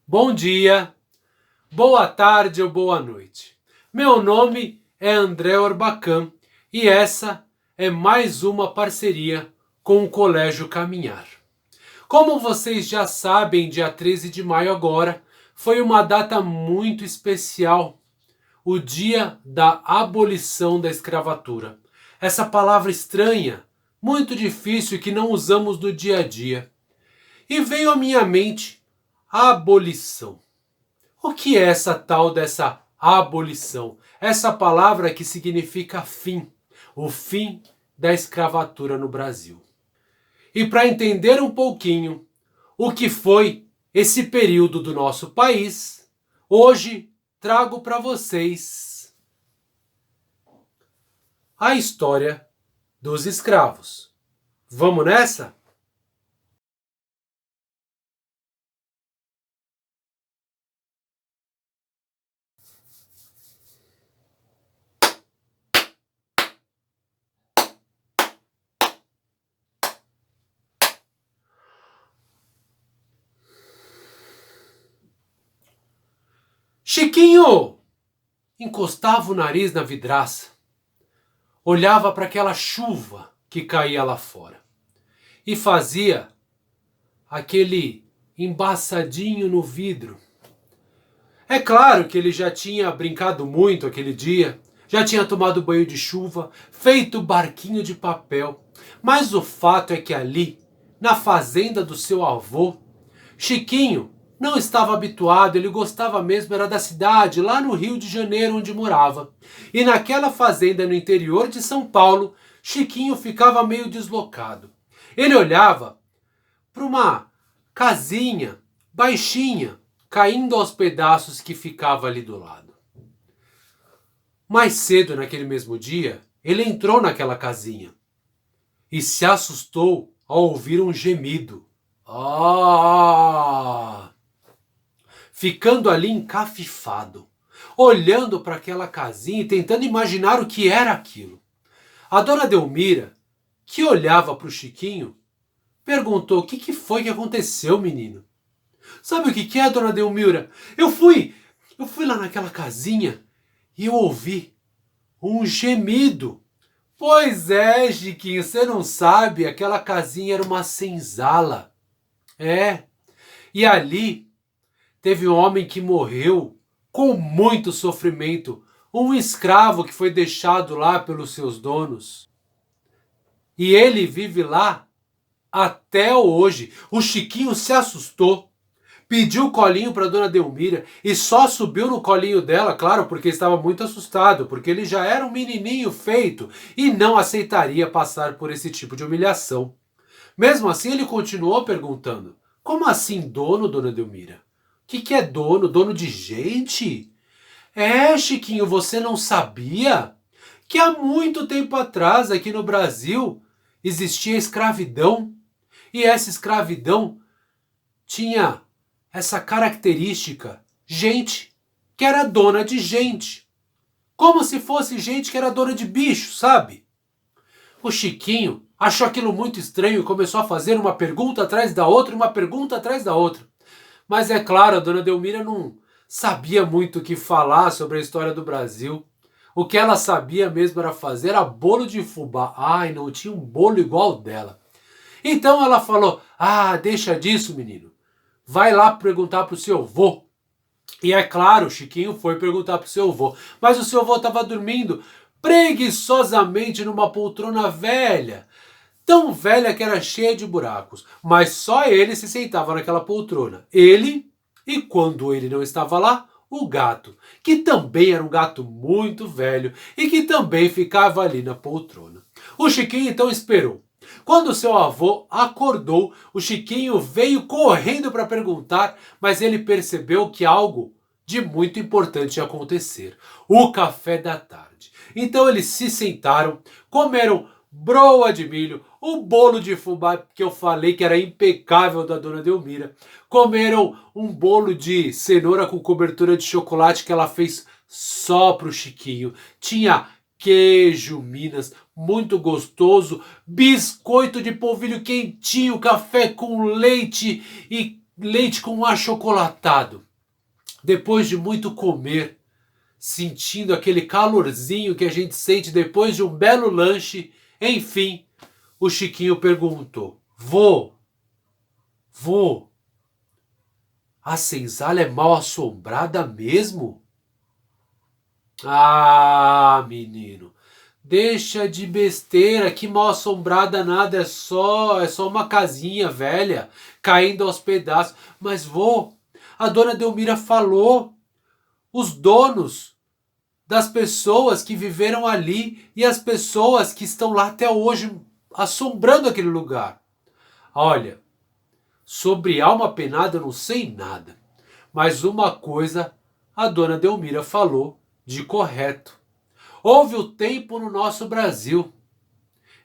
Bom dia, boa tarde ou boa noite. Meu nome é André Orbacan e essa é mais uma parceria com o Colégio Caminhar. Como vocês já sabem, dia 13 de maio agora foi uma data muito especial, o dia da abolição da escravatura. Essa palavra estranha, muito difícil que não usamos no dia a dia. E veio à minha mente a abolição. O que é essa tal dessa abolição? Essa palavra que significa fim, o fim da escravatura no Brasil. E para entender um pouquinho o que foi esse período do nosso país, hoje trago para vocês a história dos escravos. Vamos nessa? Chiquinho encostava o nariz na vidraça, olhava para aquela chuva que caía lá fora e fazia aquele embaçadinho no vidro. É claro que ele já tinha brincado muito aquele dia, já tinha tomado banho de chuva, feito barquinho de papel, mas o fato é que ali, na fazenda do seu avô, Chiquinho não estava habituado, ele gostava mesmo era da cidade, lá no Rio de Janeiro onde morava. E naquela fazenda no interior de São Paulo, Chiquinho ficava meio deslocado. Ele olhava para uma casinha baixinha, caindo aos pedaços que ficava ali do lado. Mais cedo naquele mesmo dia, ele entrou naquela casinha e se assustou ao ouvir um gemido. Ah! Ficando ali encafifado, olhando para aquela casinha e tentando imaginar o que era aquilo. A dona Delmira, que olhava para o Chiquinho, perguntou: o que foi que aconteceu, menino? Sabe o que é, dona Delmira? Eu fui lá naquela casinha e eu ouvi um gemido. Pois é, Chiquinho, você não sabe, aquela casinha era uma senzala. É, e ali teve um homem que morreu com muito sofrimento, um escravo que foi deixado lá pelos seus donos. E ele vive lá até hoje. O Chiquinho se assustou, pediu o colinho para dona Delmira e só subiu no colinho dela, claro, porque estava muito assustado, porque ele já era um menininho feito e não aceitaria passar por esse tipo de humilhação. Mesmo assim, ele continuou perguntando: como assim dono, dona Delmira? O que é dono? Dono de gente? É, Chiquinho, você não sabia que há muito tempo atrás, aqui no Brasil, existia escravidão? E essa escravidão tinha essa característica: gente que era dona de gente. Como se fosse gente que era dona de bicho, sabe? O Chiquinho achou aquilo muito estranho e começou a fazer uma pergunta atrás da outra, uma pergunta atrás da outra. Mas é claro, a dona Delmira não sabia muito o que falar sobre a história do Brasil. O que ela sabia mesmo era fazer a bolo de fubá. Ai, não tinha um bolo igual dela. Então ela falou: ah, deixa disso, menino. Vai lá perguntar pro seu avô. E é claro, o Chiquinho foi perguntar pro seu avô. Mas o seu avô estava dormindo preguiçosamente numa poltrona velha. Tão velha que era cheia de buracos. Mas só ele se sentava naquela poltrona. Ele, e quando ele não estava lá, o gato, que também era um gato muito velho e que também ficava ali na poltrona. O Chiquinho então esperou. Quando seu avô acordou, o Chiquinho veio correndo para perguntar, mas ele percebeu que algo de muito importante ia acontecer: o café da tarde. Então eles se sentaram, comeram broa de milho, o bolo de fubá que eu falei que era impecável da dona Delmira, comeram um bolo de cenoura com cobertura de chocolate que ela fez só pro Chiquinho, tinha queijo Minas, muito gostoso, biscoito de polvilho quentinho, café com leite e leite com achocolatado. Depois de muito comer, sentindo aquele calorzinho que a gente sente depois de um belo lanche, enfim, o Chiquinho perguntou: Vô, a senzala é mal assombrada mesmo? Ah, menino, deixa de besteira, que mal assombrada nada, é só uma casinha velha, caindo aos pedaços. Mas vô, a dona Delmira falou, os donos das pessoas que viveram ali e as pessoas que estão lá até hoje assombrando aquele lugar. Olha, sobre alma penada eu não sei nada, mas uma coisa a dona Delmira falou de correto. Houve o tempo no nosso Brasil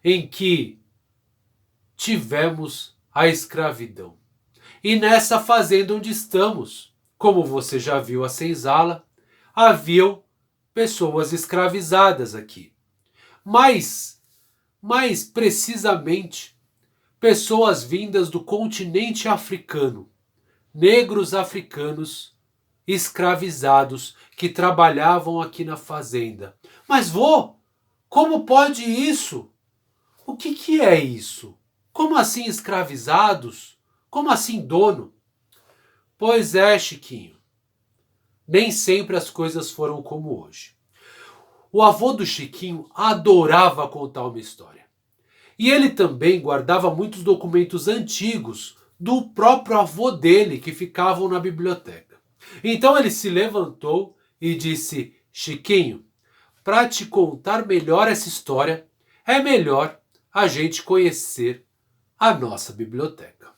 em que tivemos a escravidão. E nessa fazenda onde estamos, como você já viu a senzala, haviam pessoas escravizadas aqui. Mais precisamente, pessoas vindas do continente africano, negros africanos escravizados que trabalhavam aqui na fazenda. Mas vô, como pode isso? O que é isso? Como assim escravizados? Como assim dono? Pois é, Chiquinho. Nem sempre as coisas foram como hoje. O avô do Chiquinho adorava contar uma história. E ele também guardava muitos documentos antigos do próprio avô dele que ficavam na biblioteca. Então ele se levantou e disse: Chiquinho, para te contar melhor essa história, é melhor a gente conhecer a nossa biblioteca.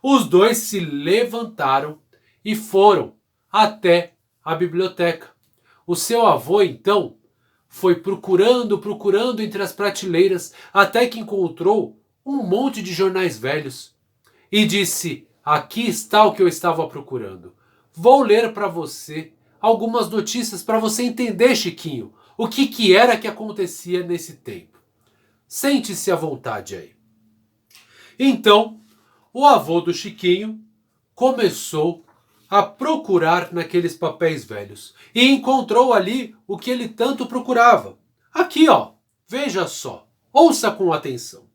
Os dois se levantaram e foram até a biblioteca. O seu avô, então, foi procurando entre as prateleiras até que encontrou um monte de jornais velhos e disse: aqui está o que eu estava procurando. Vou ler para você algumas notícias para você entender, Chiquinho, o que era que acontecia nesse tempo. Sente-se à vontade aí. Então, o avô do Chiquinho começou a procurar naqueles papéis velhos e encontrou ali o que ele tanto procurava. Aqui, ó, veja só, ouça com atenção.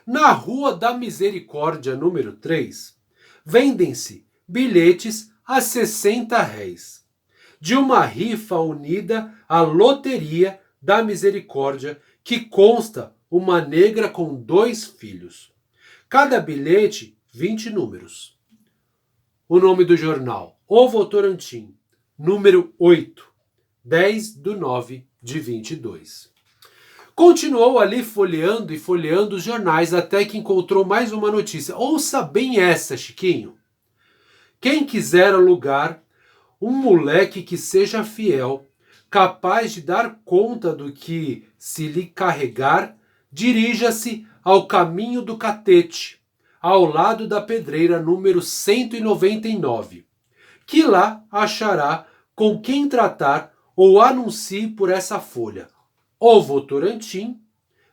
Na Rua da Misericórdia, número 3, vendem-se bilhetes a 60 réis de uma rifa unida à Loteria da Misericórdia, que consta uma negra com 2 filhos. Cada bilhete, 20 números. O nome do jornal: O Votorantim, número 8, 10/9/22. Continuou ali folheando e folheando os jornais até que encontrou mais uma notícia. Ouça bem essa, Chiquinho. Quem quiser alugar um moleque que seja fiel, capaz de dar conta do que se lhe carregar, dirija-se ao caminho do Catete, ao lado da pedreira número 199, que lá achará com quem tratar ou anuncie por essa folha. O Votorantim,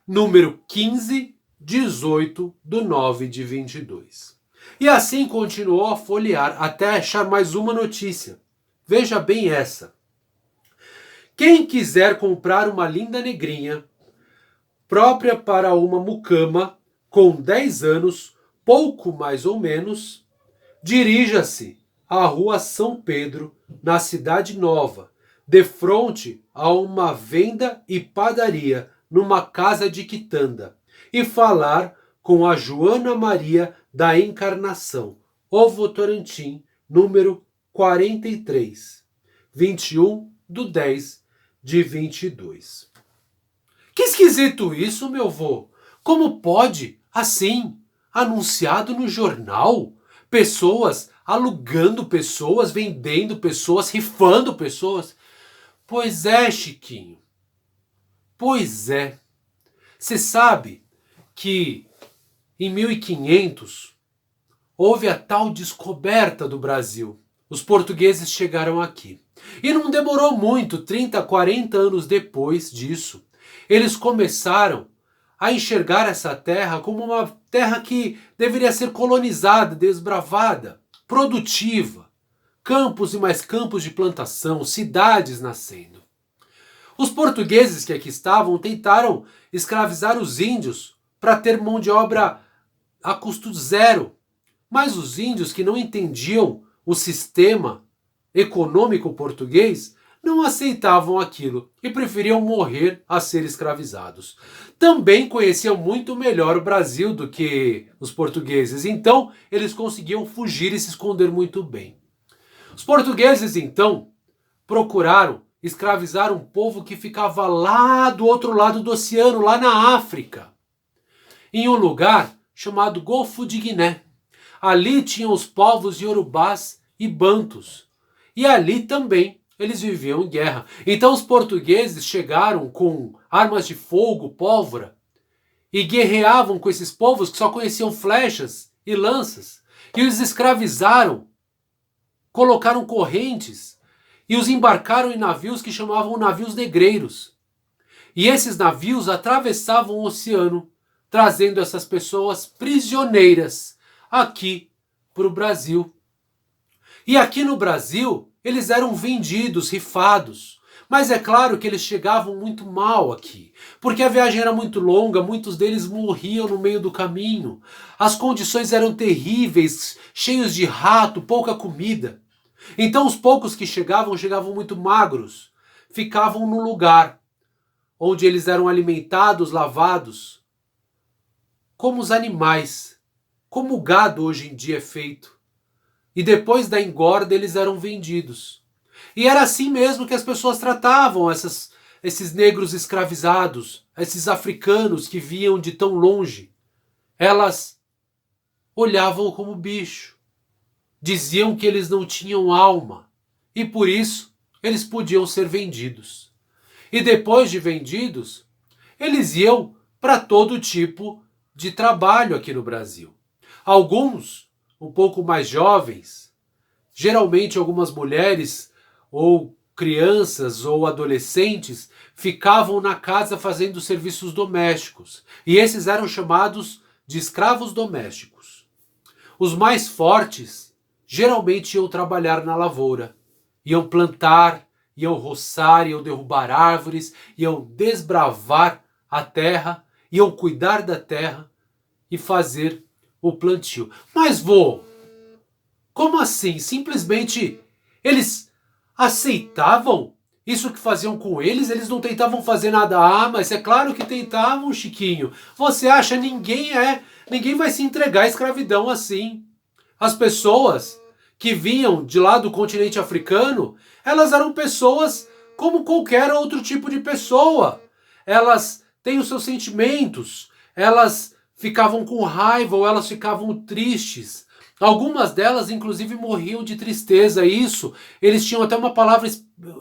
número 15/18/9/22. E assim continuou a folhear até achar mais uma notícia. Veja bem essa. Quem quiser comprar uma linda negrinha, própria para uma mucama, com 10 anos, pouco mais ou menos, dirija-se à Rua São Pedro, na Cidade Nova, defronte a uma venda e padaria numa casa de quitanda, e falar com a Joana Maria da Encarnação, O Votorantim, número 43, 21/10/22. Que esquisito isso, meu vô! Como pode, assim, anunciado no jornal, pessoas alugando pessoas, vendendo pessoas, rifando pessoas? Pois é, Chiquinho. Pois é. Você sabe que em 1500 houve a tal descoberta do Brasil. Os portugueses chegaram aqui. E não demorou muito, 30, 40 anos depois disso, eles começaram a enxergar essa terra como uma terra que deveria ser colonizada, desbravada. produtiva, campos e mais campos de plantação, cidades nascendo. Os portugueses que aqui estavam tentaram escravizar os índios para ter mão de obra a custo zero, mas os índios que não entendiam o sistema econômico português não aceitavam aquilo e preferiam morrer a ser escravizados. Também conheciam muito melhor o Brasil do que os portugueses, então eles conseguiam fugir e se esconder muito bem. Os portugueses, então, procuraram escravizar um povo que ficava lá do outro lado do oceano, lá na África, em um lugar chamado Golfo de Guiné. Ali tinham os povos iorubás e bantus, e ali também eles viviam em guerra. Então os portugueses chegaram com armas de fogo, pólvora, e guerreavam com esses povos que só conheciam flechas e lanças, e os escravizaram, colocaram correntes e os embarcaram em navios que chamavam navios negreiros. E esses navios atravessavam o oceano, trazendo essas pessoas prisioneiras aqui para o Brasil. E aqui no Brasil, eles eram vendidos, rifados. Mas é claro que eles chegavam muito mal aqui, porque a viagem era muito longa, muitos deles morriam no meio do caminho. As condições eram terríveis, cheios de rato, pouca comida. Então os poucos que chegavam muito magros, ficavam no lugar onde eles eram alimentados, lavados, como os animais, como o gado hoje em dia é feito. E depois da engorda eles eram vendidos. E era assim mesmo que as pessoas tratavam esses negros escravizados, esses africanos que vinham de tão longe. Elas olhavam como bicho. Diziam que eles não tinham alma. E por isso eles podiam ser vendidos. E depois de vendidos, eles iam para todo tipo de trabalho aqui no Brasil. Alguns, um pouco mais jovens, geralmente algumas mulheres ou crianças ou adolescentes, ficavam na casa fazendo serviços domésticos. E esses eram chamados de escravos domésticos. Os mais fortes geralmente iam trabalhar na lavoura. Iam plantar, iam roçar, iam derrubar árvores, iam desbravar a terra, iam cuidar da terra e fazer o plantio. Mas vô, como assim? Simplesmente eles aceitavam isso que faziam com eles? Eles não tentavam fazer nada? Ah, mas é claro que tentavam, Chiquinho. Você acha? Ninguém vai se entregar à escravidão assim. As pessoas que vinham de lá do continente africano, elas eram pessoas como qualquer outro tipo de pessoa. Elas têm os seus sentimentos, elas ficavam com raiva ou elas ficavam tristes. Algumas delas, inclusive, morriam de tristeza. Isso, eles tinham até uma palavra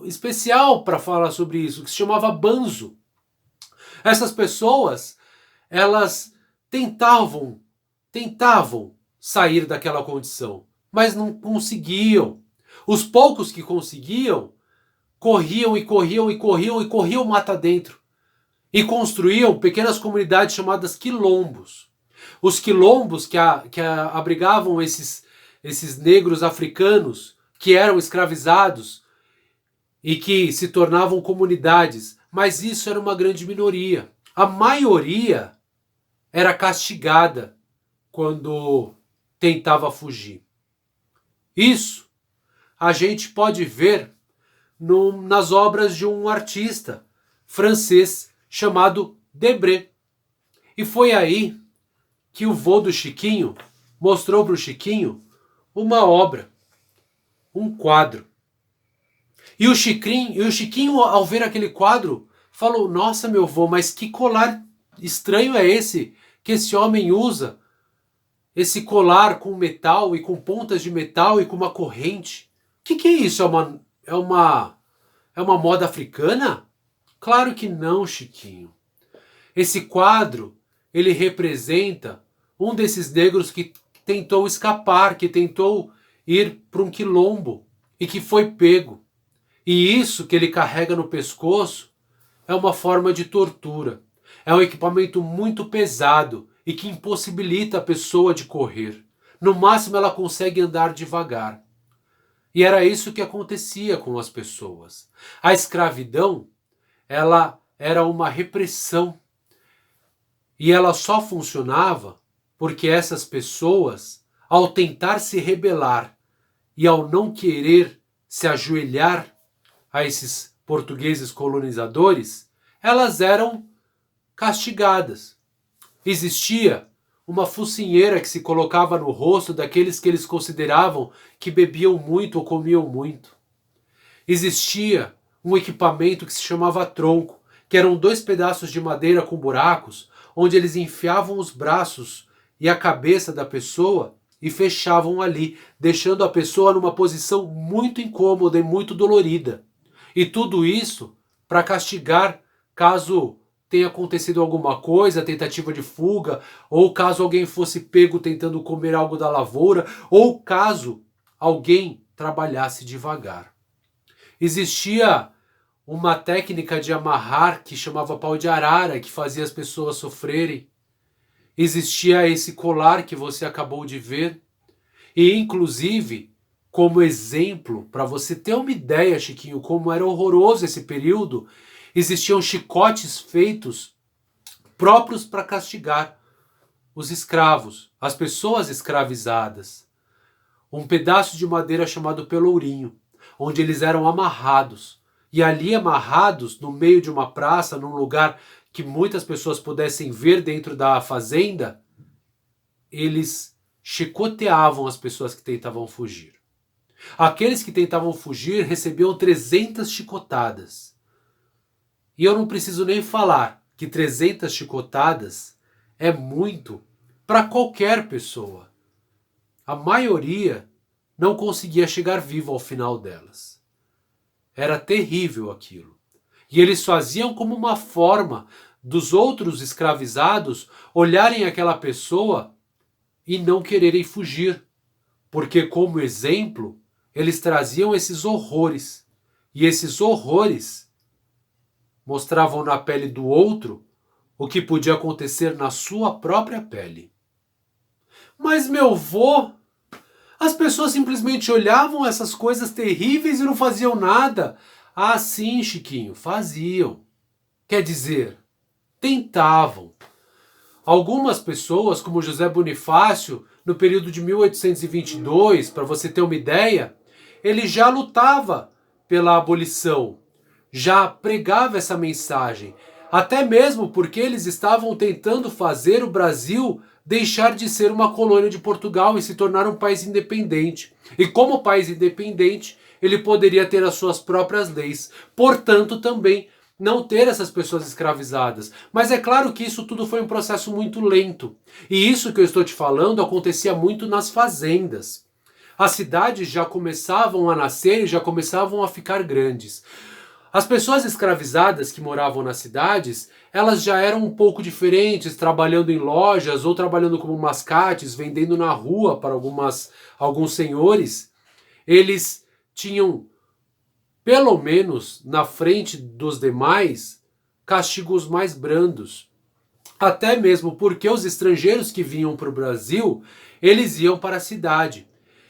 especial para falar sobre isso, que se chamava banzo. Essas pessoas, elas tentavam sair daquela condição, mas não conseguiam. Os poucos que conseguiam, corriam mata dentro. E construíam pequenas comunidades chamadas quilombos. Os quilombos que abrigavam esses negros africanos que eram escravizados e que se tornavam comunidades. Mas isso era uma grande minoria. A maioria era castigada quando tentava fugir. Isso a gente pode ver nas obras de um artista francês chamado Debré. E foi aí que o vô do Chiquinho mostrou para o Chiquinho uma obra, um quadro. E o Chiquinho, ao ver aquele quadro, falou: nossa, meu vô, mas que colar estranho é esse que esse homem usa? Esse colar com metal e com pontas de metal e com uma corrente. O que é isso? É uma moda africana? Claro que não, Chiquinho. Esse quadro, ele representa um desses negros que tentou escapar, que tentou ir para um quilombo e que foi pego. E isso que ele carrega no pescoço é uma forma de tortura. É um equipamento muito pesado e que impossibilita a pessoa de correr. No máximo ela consegue andar devagar. E era isso que acontecia com as pessoas. A escravidão, ela era uma repressão. E ela só funcionava porque essas pessoas, ao tentar se rebelar e ao não querer se ajoelhar a esses portugueses colonizadores, elas eram castigadas. Existia uma focinheira que se colocava no rosto daqueles que eles consideravam que bebiam muito ou comiam muito. Existia um equipamento que se chamava tronco, que eram 2 pedaços de madeira com buracos, onde eles enfiavam os braços e a cabeça da pessoa e fechavam ali, deixando a pessoa numa posição muito incômoda e muito dolorida. E tudo isso para castigar caso tenha acontecido alguma coisa, tentativa de fuga, ou caso alguém fosse pego tentando comer algo da lavoura, ou caso alguém trabalhasse devagar. Existia uma técnica de amarrar que chamava pau de arara, que fazia as pessoas sofrerem. Existia esse colar que você acabou de ver. E, inclusive, como exemplo, para você ter uma ideia, Chiquinho, como era horroroso esse período, existiam chicotes feitos próprios para castigar os escravos, as pessoas escravizadas. Um pedaço de madeira chamado pelourinho, onde eles eram amarrados. E ali amarrados, no meio de uma praça, num lugar que muitas pessoas pudessem ver dentro da fazenda, eles chicoteavam as pessoas que tentavam fugir. Aqueles que tentavam fugir recebiam 300 chicotadas. E eu não preciso nem falar que 300 chicotadas é muito para qualquer pessoa. A maioria não conseguia chegar vivo ao final delas. Era terrível aquilo. E eles faziam como uma forma dos outros escravizados olharem aquela pessoa e não quererem fugir. Porque, como exemplo, eles traziam esses horrores. E esses horrores mostravam na pele do outro o que podia acontecer na sua própria pele. Mas, meu vô, as pessoas simplesmente olhavam essas coisas terríveis e não faziam nada. Ah, sim, Chiquinho, faziam. Quer dizer, tentavam. Algumas pessoas, como José Bonifácio, no período de 1822, para você ter uma ideia, ele já lutava pela abolição, já pregava essa mensagem, até mesmo porque eles estavam tentando fazer o Brasil deixar de ser uma colônia de Portugal e se tornar um país independente. E como país independente, ele poderia ter as suas próprias leis. Portanto, também não ter essas pessoas escravizadas. Mas é claro que isso tudo foi um processo muito lento. E isso que eu estou te falando acontecia muito nas fazendas. As cidades já começavam a nascer e já começavam a ficar grandes. As pessoas escravizadas que moravam nas cidades, elas já eram um pouco diferentes, trabalhando em lojas ou trabalhando como mascates, vendendo na rua para alguns senhores. Eles tinham, pelo menos na frente dos demais, castigos mais brandos. Até mesmo porque os estrangeiros que vinham para o Brasil, eles iam para a cidade.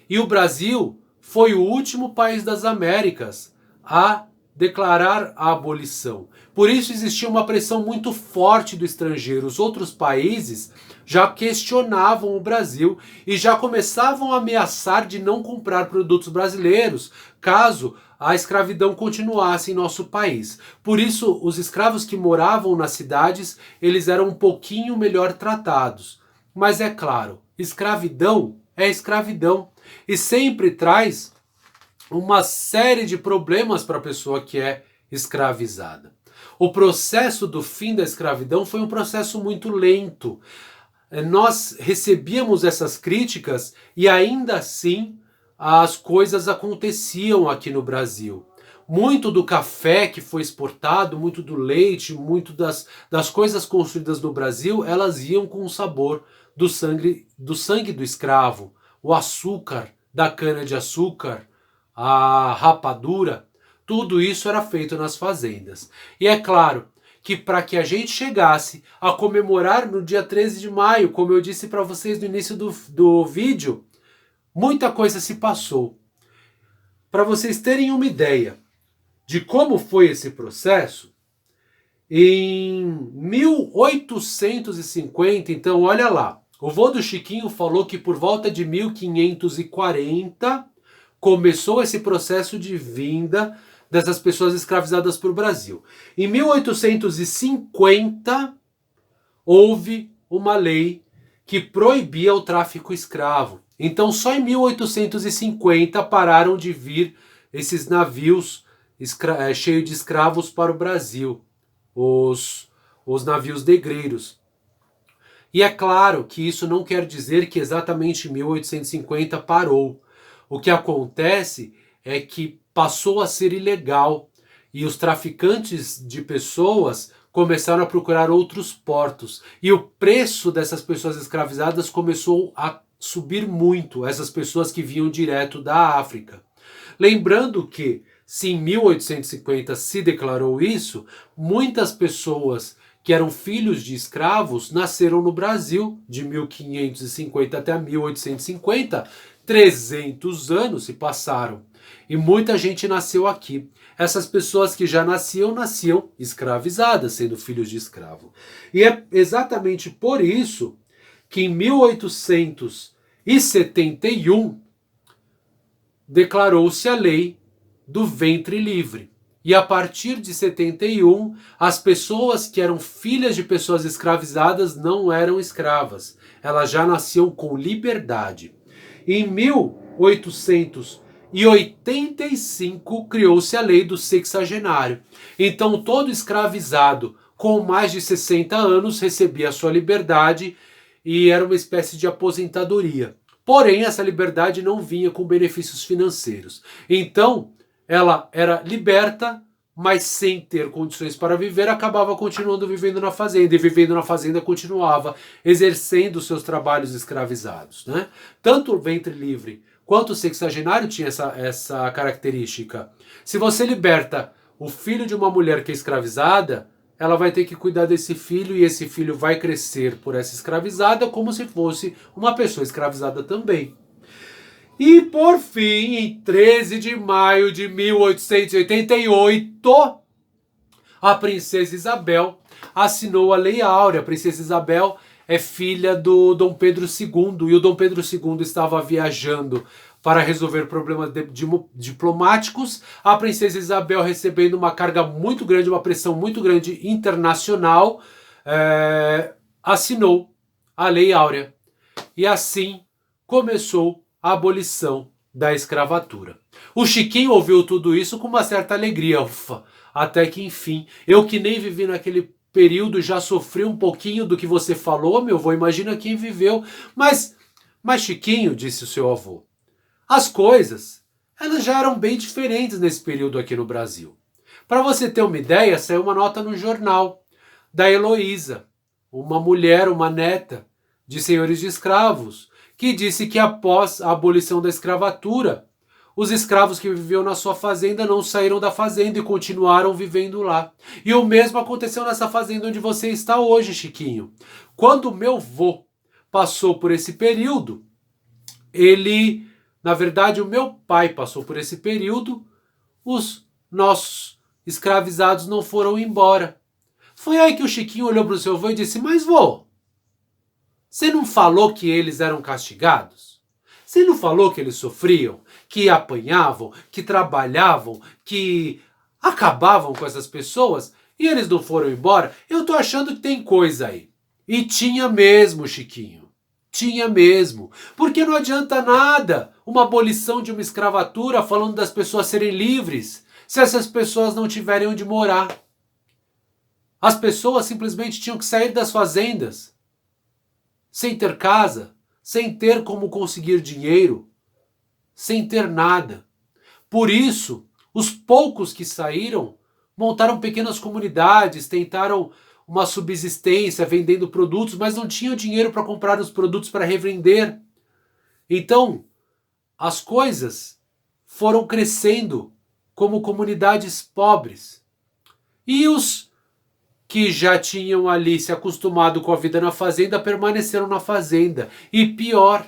E o Brasil foi o último país das Américas a declarar a abolição. Por isso existia uma pressão muito forte do estrangeiro. Os outros países já questionavam o Brasil e já começavam a ameaçar de não comprar produtos brasileiros, caso a escravidão continuasse em nosso país. Por isso, os escravos que moravam nas cidades, eles eram um pouquinho melhor tratados. Mas é claro, escravidão é escravidão e sempre traz uma série de problemas para a pessoa que é escravizada. O processo do fim da escravidão foi um processo muito lento. Nós recebíamos essas críticas e ainda assim as coisas aconteciam aqui no Brasil. Muito do café que foi exportado, muito do leite, muito das coisas construídas no Brasil, elas iam com o sabor do sangue do escravo, o açúcar da cana-de-açúcar, a rapadura, tudo isso era feito nas fazendas. E é claro que para que a gente chegasse a comemorar no dia 13 de maio, como eu disse para vocês no início do vídeo, muita coisa se passou. Para vocês terem uma ideia de como foi esse processo, em 1850, então olha lá, o vô do Chiquinho falou que por volta de 1540 começou esse processo de vinda dessas pessoas escravizadas para o Brasil. Em 1850 houve uma lei que proibia o tráfico escravo. Então só em 1850 pararam de vir esses navios cheios de escravos para o Brasil, os navios negreiros. E é claro que isso não quer dizer que exatamente em 1850 parou. O que acontece é que passou a ser ilegal e os traficantes de pessoas começaram a procurar outros portos. E o preço dessas pessoas escravizadas começou a subir muito, essas pessoas que vinham direto da África. Lembrando que, se em 1850 se declarou isso, muitas pessoas que eram filhos de escravos nasceram no Brasil de 1550 até 1850. 300 anos se passaram e muita gente nasceu aqui. Essas pessoas que já nasciam escravizadas, sendo filhos de escravo. E é exatamente por isso que em 1871 declarou-se a lei do ventre livre. E a partir de 71, as pessoas que eram filhas de pessoas escravizadas não eram escravas. Elas já nasciam com liberdade. Em 1885, criou-se a lei do sexagenário. Então, todo escravizado com mais de 60 anos recebia a sua liberdade e era uma espécie de aposentadoria. Porém, essa liberdade não vinha com benefícios financeiros. Então, ela era liberta, mas sem ter condições para viver, acabava continuando vivendo na fazenda. E vivendo na fazenda continuava exercendo seus trabalhos escravizados, né? Tanto o ventre livre quanto o sexagenário tinha essa característica. Se você liberta o filho de uma mulher que é escravizada, ela vai ter que cuidar desse filho e esse filho vai crescer por essa escravizada como se fosse uma pessoa escravizada também. E, por fim, em 13 de maio de 1888, a princesa Isabel assinou a Lei Áurea. A princesa Isabel é filha do Dom Pedro II, e o Dom Pedro II estava viajando para resolver problemas diplomáticos. A princesa Isabel, recebendo uma carga muito grande, uma pressão muito grande internacional, assinou a Lei Áurea. E assim começou a abolição da escravatura. O Chiquinho ouviu tudo isso com uma certa alegria. Ufa, até que enfim, eu que nem vivi naquele período já sofri um pouquinho do que você falou, meu avô, imagina quem viveu. Mas Chiquinho, disse o seu avô, as coisas, elas já eram bem diferentes nesse período aqui no Brasil. Para você ter uma ideia, saiu uma nota no jornal da Heloísa, uma mulher, uma neta de senhores de escravos, que disse que após a abolição da escravatura, os escravos que viviam na sua fazenda não saíram da fazenda e continuaram vivendo lá. E o mesmo aconteceu nessa fazenda onde você está hoje, Chiquinho. Quando meu vô passou por esse período, na verdade, o meu pai passou por esse período, os nossos escravizados não foram embora. Foi aí que o Chiquinho olhou para o seu vô e disse, mas vô, você não falou que eles eram castigados? Você não falou que eles sofriam, que apanhavam, que trabalhavam, que acabavam com essas pessoas e eles não foram embora? Eu tô achando que tem coisa aí. E tinha mesmo, Chiquinho. Tinha mesmo. Porque não adianta nada uma abolição de uma escravatura falando das pessoas serem livres se essas pessoas não tiverem onde morar. As pessoas simplesmente tinham que sair das fazendas sem ter casa, sem ter como conseguir dinheiro, sem ter nada. Por isso, os poucos que saíram montaram pequenas comunidades, tentaram uma subsistência vendendo produtos, mas não tinham dinheiro para comprar os produtos para revender. Então, as coisas foram crescendo como comunidades pobres. E os que já tinham ali se acostumado com a vida na fazenda permaneceram na fazenda. E pior,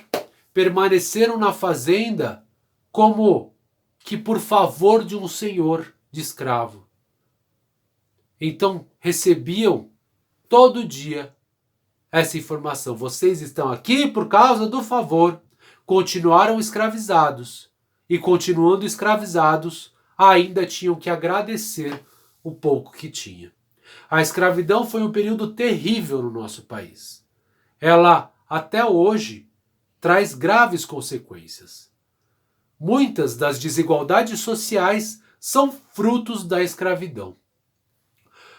permaneceram na fazenda como que por favor de um senhor de escravo. Então recebiam todo dia essa informação. Vocês estão aqui por causa do favor. Continuaram escravizados. E continuando escravizados, ainda tinham que agradecer o pouco que tinha. A escravidão foi um período terrível no nosso país. Ela, até hoje, traz graves consequências. Muitas das desigualdades sociais são frutos da escravidão.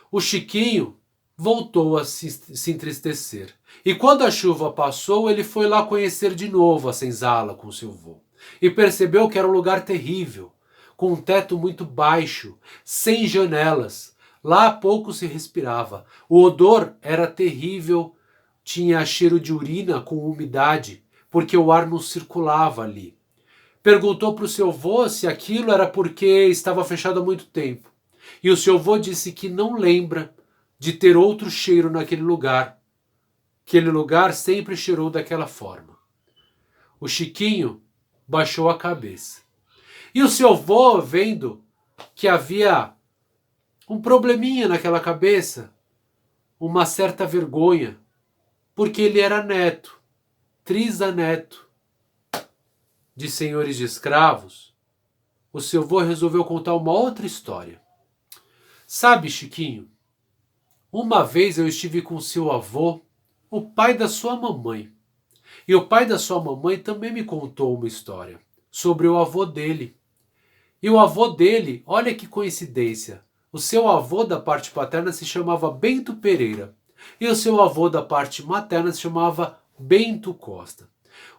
O Chiquinho voltou a se entristecer. E quando a chuva passou, ele foi lá conhecer de novo a senzala com seu avô. E percebeu que era um lugar terrível, com um teto muito baixo, sem janelas. Lá pouco se respirava. O odor era terrível, tinha cheiro de urina com umidade, porque o ar não circulava ali. Perguntou para o seu avô se aquilo era porque estava fechado há muito tempo. E o seu avô disse que não lembra de ter outro cheiro naquele lugar. Aquele lugar sempre cheirou daquela forma. O Chiquinho baixou a cabeça. E o seu avô, vendo que havia um probleminha naquela cabeça, uma certa vergonha, porque ele era neto, trisaneto de senhores de escravos, o seu avô resolveu contar uma outra história. Sabe, Chiquinho, uma vez eu estive com seu avô, o pai da sua mamãe. E o pai da sua mamãe também me contou uma história sobre o avô dele. E o avô dele, olha que coincidência, o seu avô da parte paterna se chamava Bento Pereira. E o seu avô da parte materna se chamava Bento Costa.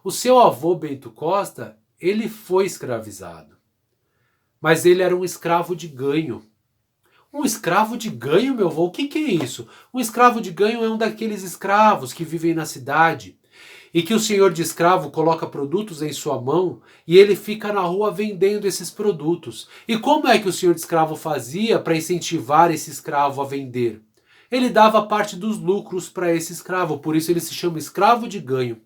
O seu avô Bento Costa, ele foi escravizado. Mas ele era um escravo de ganho. Um escravo de ganho, meu avô? O que é isso? Um escravo de ganho é um daqueles escravos que vivem na cidade e que o senhor de escravo coloca produtos em sua mão e ele fica na rua vendendo esses produtos. E como é que o senhor de escravo fazia para incentivar esse escravo a vender? Ele dava parte dos lucros para esse escravo, por isso ele se chama escravo de ganho.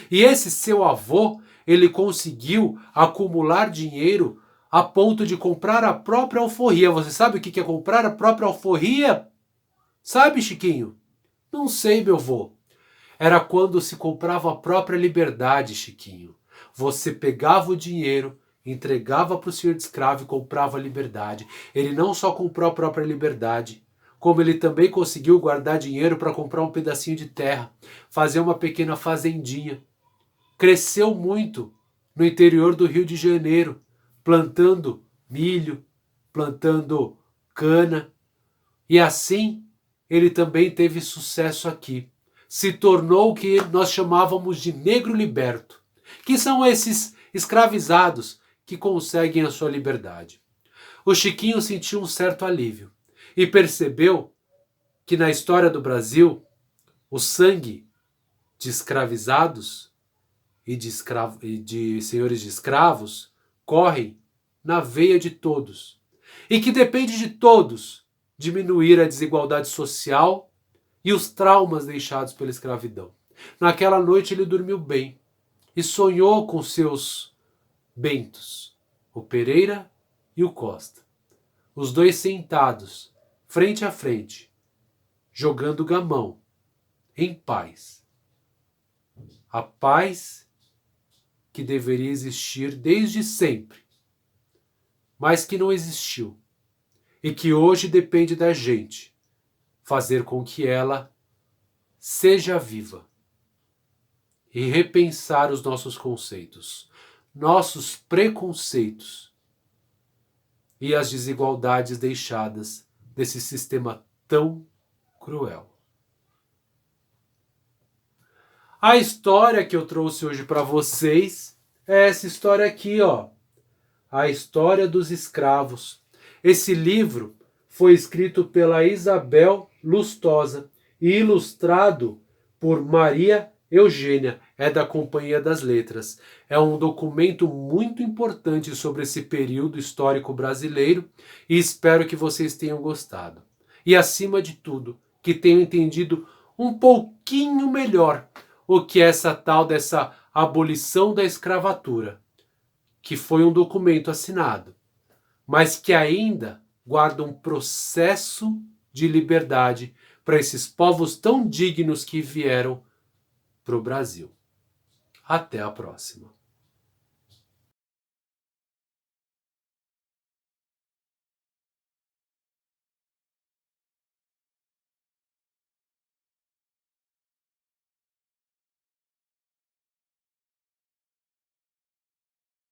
E esse seu avô, ele conseguiu acumular dinheiro a ponto de comprar a própria alforria. Você sabe o que é comprar a própria alforria? Sabe, Chiquinho? Não sei, meu avô. Era quando se comprava a própria liberdade, Chiquinho. Você pegava o dinheiro, entregava para o senhor de escravo e comprava a liberdade. Ele não só comprou a própria liberdade, como ele também conseguiu guardar dinheiro para comprar um pedacinho de terra, fazer uma pequena fazendinha. Cresceu muito no interior do Rio de Janeiro, plantando milho, plantando cana. E assim ele também teve sucesso aqui. Se tornou o que nós chamávamos de negro liberto, que são esses escravizados que conseguem a sua liberdade. O Chiquinho sentiu um certo alívio e percebeu que na história do Brasil o sangue de escravizados e de senhores de escravos corre na veia de todos e que depende de todos diminuir a desigualdade social e os traumas deixados pela escravidão. Naquela noite ele dormiu bem e sonhou com seus bentos, o Pereira e o Costa, os dois sentados, frente a frente, jogando gamão, em paz. A paz que deveria existir desde sempre, mas que não existiu, e que hoje depende da gente fazer com que ela seja viva e repensar os nossos conceitos, nossos preconceitos e as desigualdades deixadas desse sistema tão cruel. A história que eu trouxe hoje para vocês é essa história aqui, ó. A História dos Escravos. Esse livro foi escrito pela Isabel Lustosa e ilustrado por Maria Eugênia, é da Companhia das Letras. É um documento muito importante sobre esse período histórico brasileiro e espero que vocês tenham gostado. E acima de tudo, que tenham entendido um pouquinho melhor o que é essa tal dessa abolição da escravatura, que foi um documento assinado, mas que ainda guarda um processo de liberdade para esses povos tão dignos que vieram para o Brasil. Até a próxima.